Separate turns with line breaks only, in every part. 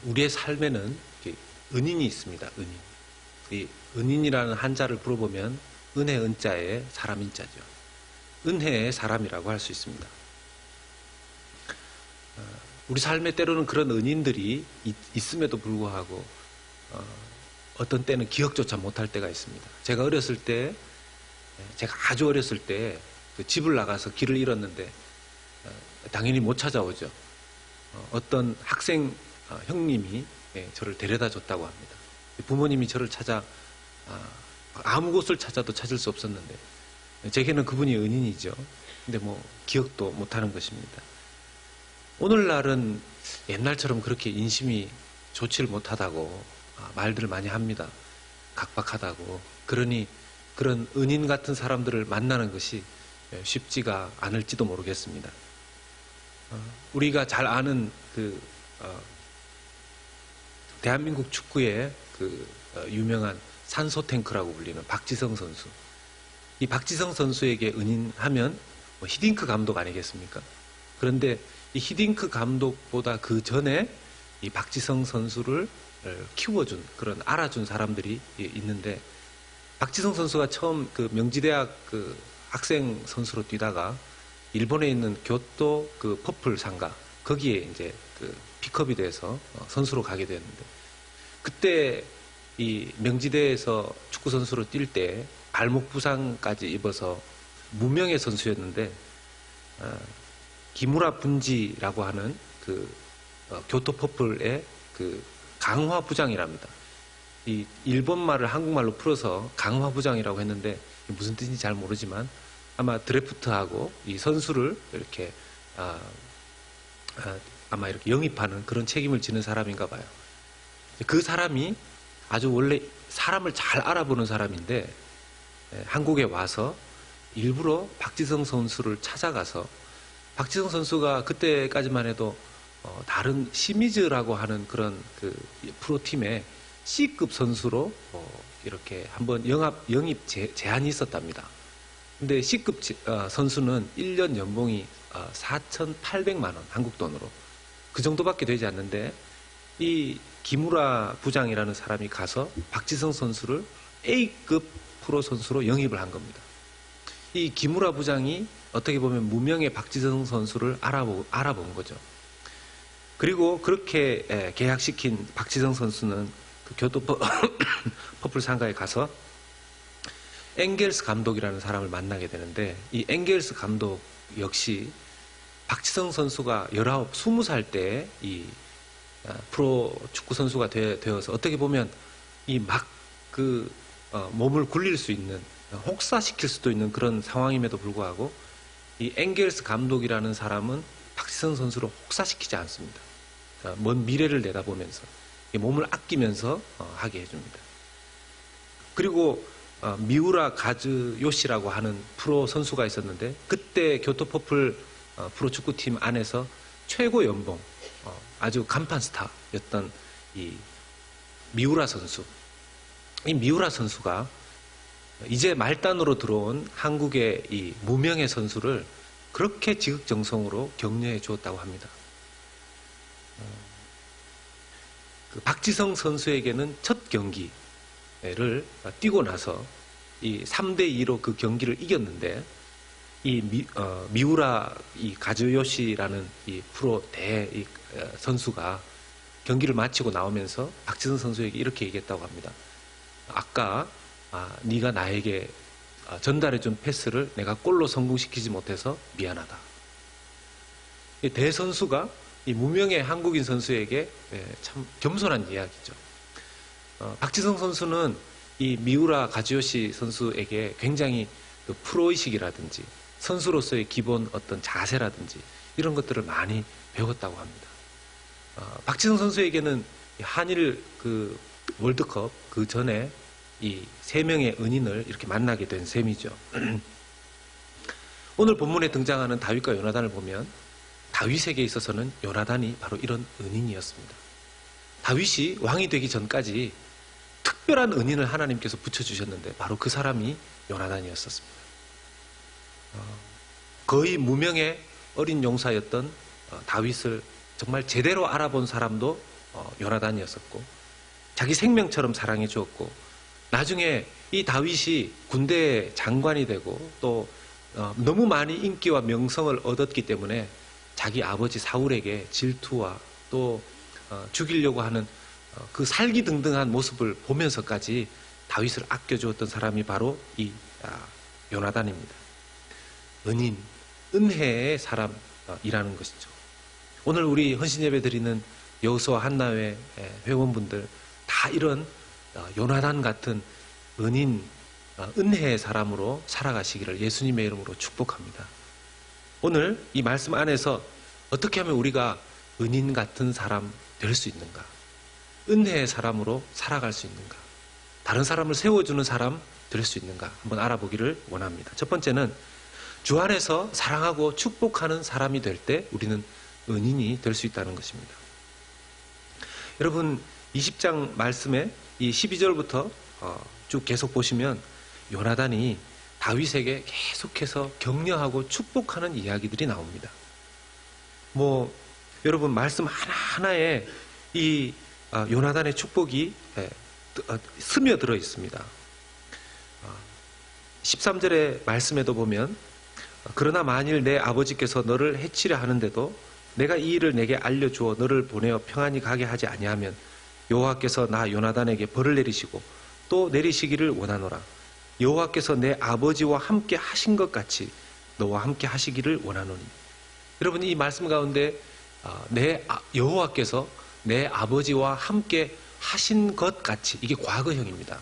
우리의 삶에는 은인이 있습니다. 은인. 이 은인이라는 한자를 풀어보면 은혜 은자에 사람 인자죠. 은혜의 사람이라고 할 수 있습니다. 우리 삶에 때로는 그런 은인들이 있음에도 불구하고 어떤 때는 기억조차 못할 때가 있습니다. 제가 아주 어렸을 때 그 집을 나가서 길을 잃었는데 당연히 못 찾아오죠. 어떤 학생 형님이 저를 데려다 줬다고 합니다. 부모님이 저를 찾아 아무 곳을 찾아도 찾을 수 없었는데 제게는 그분이 은인이죠. 근데 기억도 못하는 것입니다. 오늘날은 옛날처럼 그렇게 인심이 좋지를 못하다고 말들을 많이 합니다. 각박하다고. 그러니 그런 은인 같은 사람들을 만나는 것이 쉽지가 않을지도 모르겠습니다. 우리가 잘 아는 대한민국 축구의 유명한 산소탱크라고 불리는 박지성 선수. 이 박지성 선수에게 은인하면 히딩크 감독 아니겠습니까? 그런데 이 히딩크 감독보다 그 전에 이 박지성 선수를 키워준, 알아준 사람들이 있는데, 박지성 선수가 처음 명지대학 학생 선수로 뛰다가 일본에 있는 교토 퍼플 상가, 거기에 이제 픽업이 돼서 선수로 가게 되었는데, 그때 이 명지대에서 축구 선수로 뛸 때 발목 부상까지 입어서 무명의 선수였는데, 기무라 분지라고 하는 교토 퍼플의 강화 부장이랍니다. 이 일본 말을 한국말로 풀어서 강화 부장이라고 했는데 무슨 뜻인지 잘 모르지만 아마 드래프트하고 이 선수를 이렇게 아마 이렇게 영입하는 그런 책임을 지는 사람인가 봐요. 그 사람이 아주 원래 사람을 잘 알아보는 사람인데 한국에 와서 일부러 박지성 선수를 찾아가서, 박지성 선수가 그때까지만 해도 다른 시미즈라고 하는 그런 프로팀의 C급 선수로 이렇게 한번 영입 제한이 있었답니다. 근데 C급 선수는 1년 연봉이 4,800만 원, 한국 돈으로. 그 정도밖에 되지 않는데, 이 기무라 부장이라는 사람이 가서 박지성 선수를 A급 프로 선수로 영입을 한 겁니다. 이 기무라 부장이 어떻게 보면 무명의 박지성 선수를 알아본 거죠. 그리고 그렇게 계약시킨 박지성 선수는 교토 퍼플 상가에 가서 엥겔스 감독이라는 사람을 만나게 되는데, 이 엥겔스 감독 역시 박지성 선수가 19, 20살 때 이 프로 축구 선수가 되어서 어떻게 보면 몸을 굴릴 수 있는, 혹사시킬 수도 있는 그런 상황임에도 불구하고 이 엥겔스 감독이라는 사람은 박지성 선수를 혹사시키지 않습니다. 먼 미래를 내다보면서 몸을 아끼면서 하게 해줍니다. 그리고 미우라 가즈요시라고 하는 프로 선수가 있었는데, 그때 교토 퍼플 프로 축구팀 안에서 최고 연봉, 아주 간판 스타였던 이 미우라 선수. 이 미우라 선수가 이제 말단으로 들어온 한국의 이 무명의 선수를 그렇게 지극정성으로 격려해 주었다고 합니다. 박지성 선수에게는 첫 경기를 뛰고 나서 이 3대2로 그 경기를 이겼는데, 이 미우라 이 가즈요시라는 이 프로 선수가 경기를 마치고 나오면서 박지성 선수에게 이렇게 얘기했다고 합니다. 아까 네가 나에게 전달해준 패스를 내가 골로 성공시키지 못해서 미안하다. 이 대선수가 이 무명의 한국인 선수에게 참 겸손한 이야기죠. 박지성 선수는 이 미우라 가즈요시 선수에게 굉장히 프로의식이라든지 선수로서의 기본 어떤 자세라든지 이런 것들을 많이 배웠다고 합니다. 박지성 선수에게는 한일 월드컵 그 전에 이 3명의 은인을 이렇게 만나게 된 셈이죠. 오늘 본문에 등장하는 다윗과 요나단을 보면 다윗에게 있어서는 요나단이 바로 이런 은인이었습니다. 다윗이 왕이 되기 전까지 특별한 은인을 하나님께서 붙여주셨는데 바로 그 사람이 요나단이었었습니다. 거의 무명의 어린 용사였던 다윗을 정말 제대로 알아본 사람도 요나단이었었고, 자기 생명처럼 사랑해 주었고, 나중에 이 다윗이 군대 장관이 되고 또 너무 많이 인기와 명성을 얻었기 때문에 자기 아버지 사울에게 질투와 또 죽이려고 하는 그 살기등등한 모습을 보면서까지 다윗을 아껴주었던 사람이 바로 이 요나단입니다. 은인, 은혜의 사람이라는 것이죠. 오늘 우리 헌신예배 드리는 여호수아 한나회 회원분들 다 이런 요나단 같은 은인, 은혜의 사람으로 살아가시기를 예수님의 이름으로 축복합니다. 오늘 이 말씀 안에서 어떻게 하면 우리가 은인 같은 사람 될 수 있는가? 은혜의 사람으로 살아갈 수 있는가? 다른 사람을 세워주는 사람 될 수 있는가? 한번 알아보기를 원합니다. 첫 번째는 주 안에서 사랑하고 축복하는 사람이 될 때 우리는 은인이 될 수 있다는 것입니다. 여러분 20장 말씀에 이 12절부터 쭉 계속 보시면 요나단이 다윗에게 계속해서 격려하고 축복하는 이야기들이 나옵니다. 여러분 말씀 하나하나에 이 요나단의 축복이 스며들어 있습니다. 13절의 말씀에도 보면 그러나 만일 내 아버지께서 너를 해치려 하는데도 내가 이 일을 내게 알려주어 너를 보내어 평안히 가게 하지 아니하면 여호와께서 나 요나단에게 벌을 내리시고 또 내리시기를 원하노라. 여호와께서 내 아버지와 함께 하신 것 같이 너와 함께 하시기를 원하노니. 여러분 이 말씀 가운데 여호와께서 내 아버지와 함께 하신 것 같이, 이게 과거형입니다.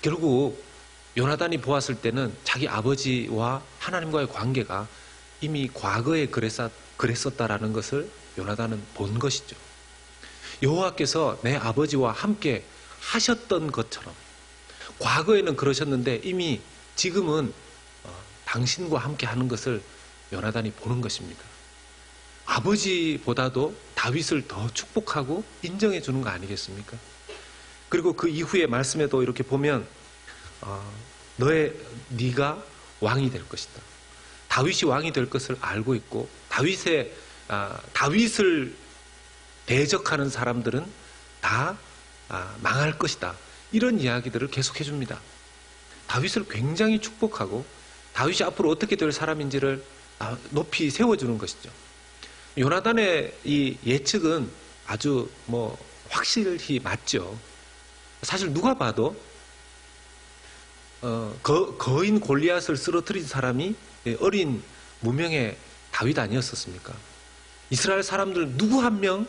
결국 요나단이 보았을 때는 자기 아버지와 하나님과의 관계가 이미 과거에 그랬었다라는 것을 요나단은 본 것이죠. 여호와께서 내 아버지와 함께 하셨던 것처럼 과거에는 그러셨는데 이미 지금은 당신과 함께 하는 것을 요나단이 보는 것입니다. 아버지보다도 다윗을 더 축복하고 인정해 주는 거 아니겠습니까? 그리고 그 이후의 말씀에도 이렇게 보면 네가 왕이 될 것이다. 다윗이 왕이 될 것을 알고 있고 다윗을 대적하는 사람들은 다 망할 것이다. 이런 이야기들을 계속 해줍니다. 다윗을 굉장히 축복하고 다윗이 앞으로 어떻게 될 사람인지를 높이 세워주는 것이죠. 요나단의 이 예측은 아주 확실히 맞죠. 사실 누가 봐도 거인 골리앗을 쓰러뜨린 사람이 어린 무명의 다윗 아니었었습니까? 이스라엘 사람들 누구 한 명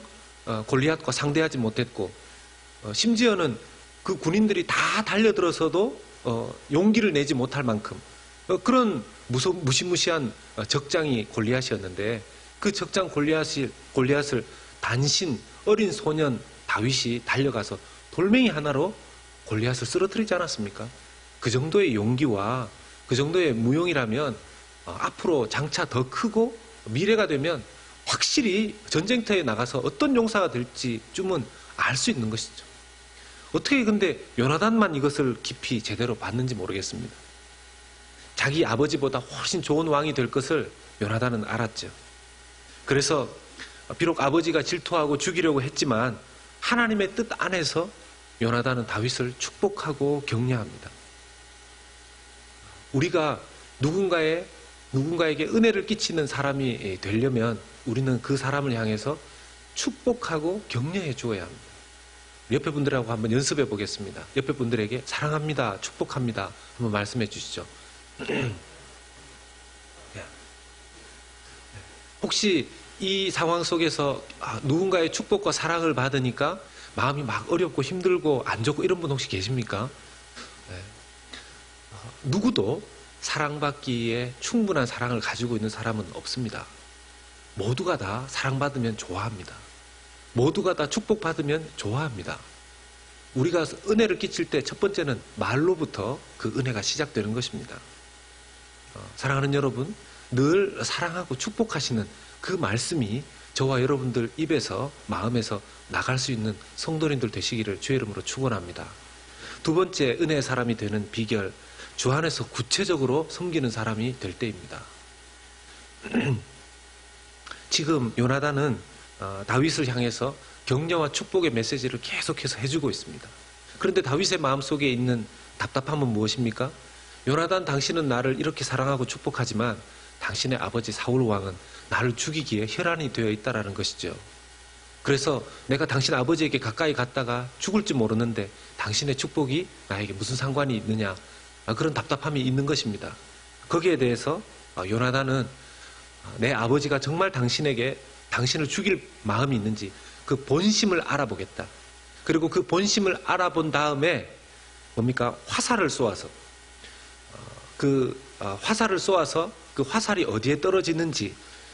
골리앗과 상대하지 못했고 심지어는 그 군인들이 다 달려들어서도 용기를 내지 못할 만큼 그런 무시무시한 적장이 골리앗이었는데 그 적장 골리앗을 단신 어린 소년 다윗이 달려가서 돌멩이 하나로 골리앗을 쓰러뜨리지 않았습니까? 그 정도의 용기와 그 정도의 무용이라면 앞으로 장차 더 크고 미래가 되면 확실히 전쟁터에 나가서 어떤 용사가 될지쯤은 알 수 있는 것이죠. 어떻게 근데 요나단만 이것을 깊이 제대로 봤는지 모르겠습니다. 자기 아버지보다 훨씬 좋은 왕이 될 것을 요나단은 알았죠. 그래서 비록 아버지가 질투하고 죽이려고 했지만 하나님의 뜻 안에서 요나단은 다윗을 축복하고 격려합니다. 우리가 누군가에게 은혜를 끼치는 사람이 되려면 우리는 그 사람을 향해서 축복하고 격려해 주어야 합니다. 옆에 분들하고 한번 연습해 보겠습니다. 옆에 분들에게 사랑합니다, 축복합니다 한번 말씀해 주시죠. 혹시 이 상황 속에서 누군가의 축복과 사랑을 받으니까 마음이 막 어렵고 힘들고 안 좋고 이런 분 혹시 계십니까? 네. 누구도 사랑받기에 충분한 사랑을 가지고 있는 사람은 없습니다. 모두가 다 사랑받으면 좋아합니다. 모두가 다 축복받으면 좋아합니다. 우리가 은혜를 끼칠 때 첫 번째는 말로부터 그 은혜가 시작되는 것입니다. 사랑하는 여러분, 늘 사랑하고 축복하시는 그 말씀이 저와 여러분들 입에서 마음에서 나갈 수 있는 성도님들 되시기를 주의 이름으로 축원합니다. 두 번째 은혜의 사람이 되는 비결, 주 안에서 구체적으로 섬기는 사람이 될 때입니다. 지금 요나단은 다윗을 향해서 격려와 축복의 메시지를 계속해서 해주고 있습니다. 그런데 다윗의 마음속에 있는 답답함은 무엇입니까? 요나단, 당신은 나를 이렇게 사랑하고 축복하지만 당신의 아버지 사울 왕은 나를 죽이기에 혈안이 되어 있다는 것이죠. 그래서 내가 당신 아버지에게 가까이 갔다가 죽을지 모르는데 당신의 축복이 나에게 무슨 상관이 있느냐, 그런 답답함이 있는 것입니다. 거기에 대해서 요나단은 내 아버지가 정말 당신을 죽일 마음이 있는지 그 본심을 알아보겠다. 그리고 그 본심을 알아본 다음에 뭡니까? 화살을 쏘아서 그 화살이 어디에 떨어지는지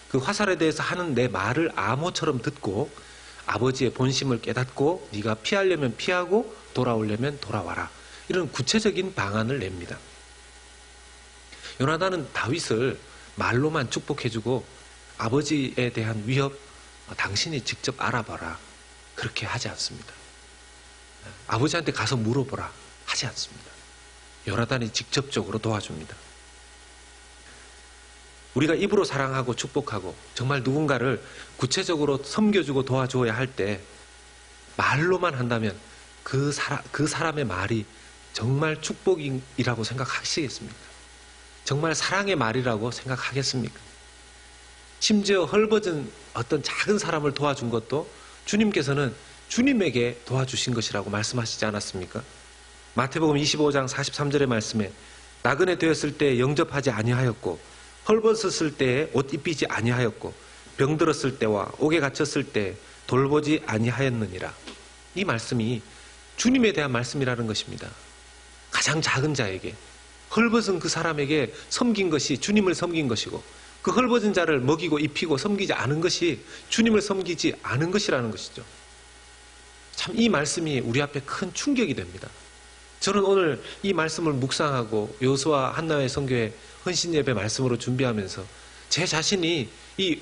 그 화살에 대해서 하는 내 말을 암호처럼 듣고 아버지의 본심을 깨닫고 네가 피하려면 피하고 돌아오려면 돌아와라. 이런 구체적인 방안을 냅니다. 요나단은 다윗을 말로만 축복해주고 아버지에 대한 위협 당신이 직접 알아봐라. 그렇게 하지 않습니다. 아버지한테 가서 물어보라. 하지 않습니다. 요나단이 직접적으로 도와줍니다. 우리가 입으로 사랑하고 축복하고 정말 누군가를 구체적으로 섬겨주고 도와주어야 할 때 말로만 한다면 그 사람의 말이 정말 축복이라고 생각하시겠습니까? 정말 사랑의 말이라고 생각하겠습니까? 심지어 헐벗은 어떤 작은 사람을 도와준 것도 주님께서는 주님에게 도와주신 것이라고 말씀하시지 않았습니까? 마태복음 25장 43절의 말씀에 나그네 되었을 때 영접하지 아니하였고 헐벗었을 때에 옷 입히지 아니하였고 병들었을 때와 옥에 갇혔을 때 돌보지 아니하였느니라. 이 말씀이 주님에 대한 말씀이라는 것입니다. 가장 작은 자에게 헐벗은 그 사람에게 섬긴 것이 주님을 섬긴 것이고 그 헐벗은 자를 먹이고 입히고 섬기지 않은 것이 주님을 섬기지 않은 것이라는 것이죠. 참 이 말씀이 우리 앞에 큰 충격이 됩니다. 저는 오늘 이 말씀을 묵상하고 여호수아 한나회 선교회 헌신예배 말씀으로 준비하면서 제 자신이 이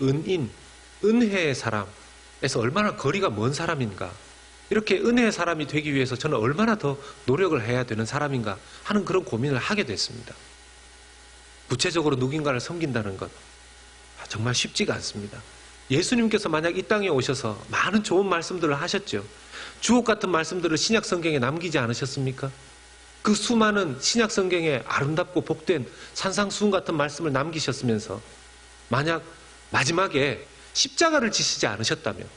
은혜의 사람에서 얼마나 거리가 먼 사람인가, 이렇게 은혜의 사람이 되기 위해서 저는 얼마나 더 노력을 해야 되는 사람인가 하는 그런 고민을 하게 됐습니다. 구체적으로 누군가를 섬긴다는 것 정말 쉽지가 않습니다. 예수님께서 만약 이 땅에 오셔서 많은 좋은 말씀들을 하셨죠. 주옥 같은 말씀들을 신약 성경에 남기지 않으셨습니까? 그 수많은 신약 성경에 아름답고 복된 산상수훈 같은 말씀을 남기셨으면서 만약 마지막에 십자가를 지시지 않으셨다면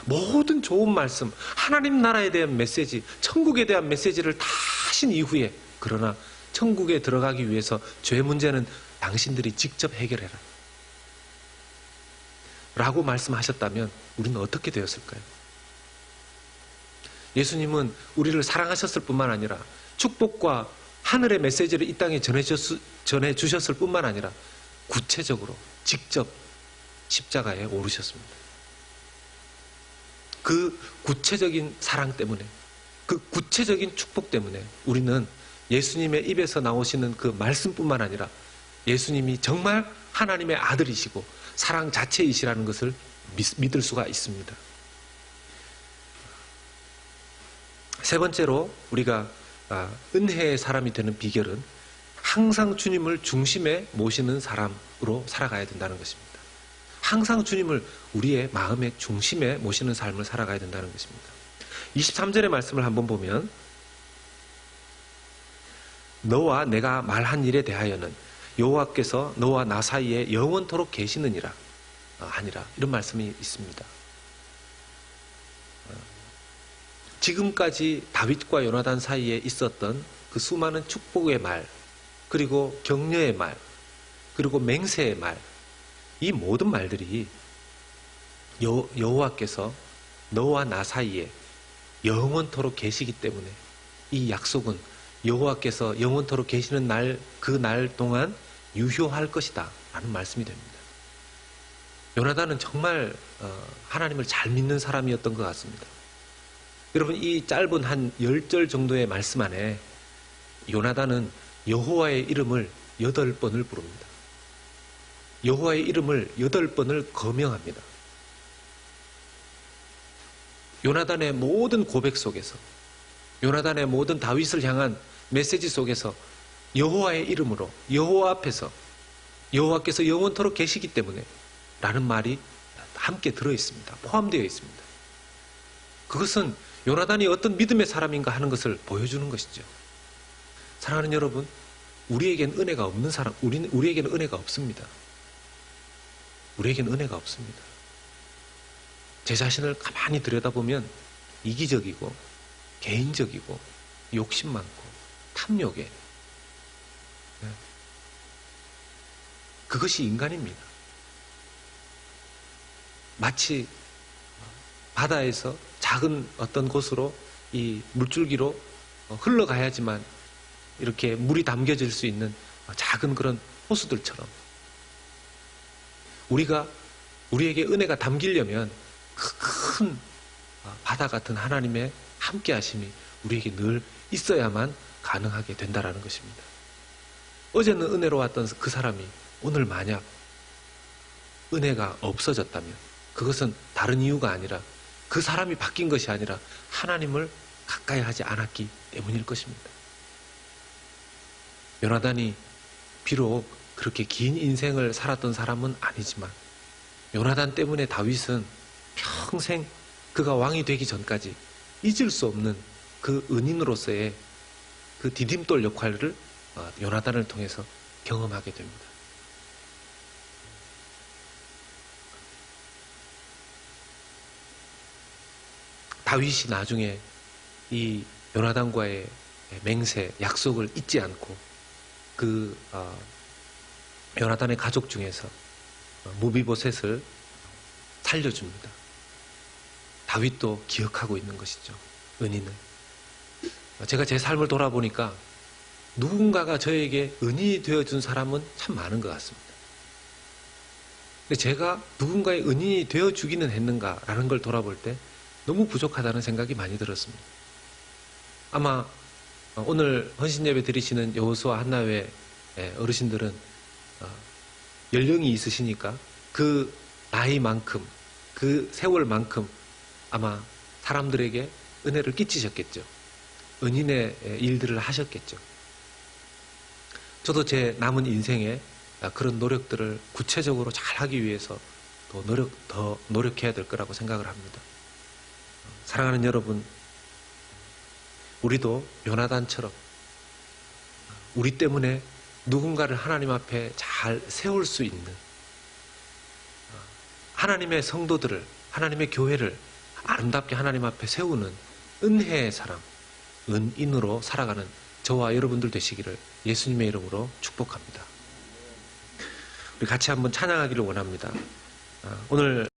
모든 좋은 말씀, 하나님 나라에 대한 메시지, 천국에 대한 메시지를 다 하신 이후에 그러나 천국에 들어가기 위해서 죄 문제는 당신들이 직접 해결해라 라고 말씀하셨다면 우리는 어떻게 되었을까요? 예수님은 우리를 사랑하셨을 뿐만 아니라 축복과 하늘의 메시지를 이 땅에 전해주셨을 뿐만 아니라 구체적으로 직접 십자가에 오르셨습니다. 그 구체적인 사랑 때문에, 그 구체적인 축복 때문에 우리는 예수님의 입에서 나오시는 그 말씀뿐만 아니라 예수님이 정말 하나님의 아들이시고 사랑 자체이시라는 것을 믿을 수가 있습니다. 세 번째로 우리가 은혜의 사람이 되는 비결은 항상 주님을 중심에 모시는 사람으로 살아가야 된다는 것입니다. 항상 주님을 우리의 마음의 중심에 모시는 삶을 살아가야 된다는 것입니다. 23절의 말씀을 한번 보면 너와 내가 말한 일에 대하여는 여호와께서 너와 나 사이에 영원토록 계시느니라 아니라 이런 말씀이 있습니다. 지금까지 다윗과 요나단 사이에 있었던 그 수많은 축복의 말, 그리고 격려의 말, 그리고 맹세의 말, 이 모든 말들이 여호와께서 너와 나 사이에 영원토록 계시기 때문에 이 약속은 여호와께서 영원토록 계시는 날, 그 날 동안 유효할 것이다 라는 말씀이 됩니다. 요나단은 정말 하나님을 잘 믿는 사람이었던 것 같습니다. 여러분, 이 짧은 한 10절 정도의 말씀 안에 요나단은 여호와의 이름을 8번을 부릅니다. 여호와의 이름을 8번을 거명합니다. 요나단의 모든 고백 속에서, 요나단의 모든 다윗을 향한 메시지 속에서 여호와의 이름으로, 여호와 앞에서, 여호와께서 영원토록 계시기 때문에 라는 말이 함께 들어있습니다. 포함되어 있습니다. 그것은 요나단이 어떤 믿음의 사람인가 하는 것을 보여주는 것이죠. 사랑하는 여러분, 우리에겐 은혜가 없는 사람, 우리에게는 은혜가 없습니다. 우리에게는 은혜가 없습니다. 제 자신을 가만히 들여다보면 이기적이고 개인적이고 욕심 많고 탐욕에, 그것이 인간입니다. 마치 바다에서 작은 어떤 곳으로 이 물줄기로 흘러가야지만 이렇게 물이 담겨질 수 있는 작은 그런 호수들처럼 우리에게 은혜가 담기려면 큰 바다 같은 하나님의 함께 하심이 우리에게 늘 있어야만 가능하게 된다라는 것입니다. 어제는 은혜로웠던 그 사람이 오늘 만약 은혜가 없어졌다면 그것은 다른 이유가 아니라 그 사람이 바뀐 것이 아니라 하나님을 가까이 하지 않았기 때문일 것입니다. 요나단이 비록 그렇게 긴 인생을 살았던 사람은 아니지만 요나단 때문에 다윗은 평생 그가 왕이 되기 전까지 잊을 수 없는 그 은인으로서의 그 디딤돌 역할을 요나단을 통해서 경험하게 됩니다. 다윗이 나중에 이 요나단과의 맹세, 약속을 잊지 않고 그 요나단의 가족 중에서 무비보셋을 살려줍니다. 다윗도 기억하고 있는 것이죠. 은인을. 제가 제 삶을 돌아보니까 누군가가 저에게 은인이 되어준 사람은 참 많은 것 같습니다. 근데 제가 누군가의 은인이 되어주기는 했는가라는 걸 돌아볼 때 너무 부족하다는 생각이 많이 들었습니다. 아마 오늘 헌신예배 드리시는 여호수아 한나회 어르신들은 연령이 있으시니까 그 나이만큼, 그 세월만큼 아마 사람들에게 은혜를 끼치셨겠죠. 은인의 일들을 하셨겠죠. 저도 제 남은 인생에 그런 노력들을 구체적으로 잘 하기 위해서 더 노력해야 될 거라고 생각을 합니다. 사랑하는 여러분, 우리도 요나단처럼 우리 때문에 누군가를 하나님 앞에 잘 세울 수 있는 하나님의 성도들을, 하나님의 교회를 아름답게 하나님 앞에 세우는 은혜의 사람, 은인으로 살아가는 저와 여러분들 되시기를 예수님의 이름으로 축복합니다. 우리 같이 한번 찬양하기를 원합니다. 오늘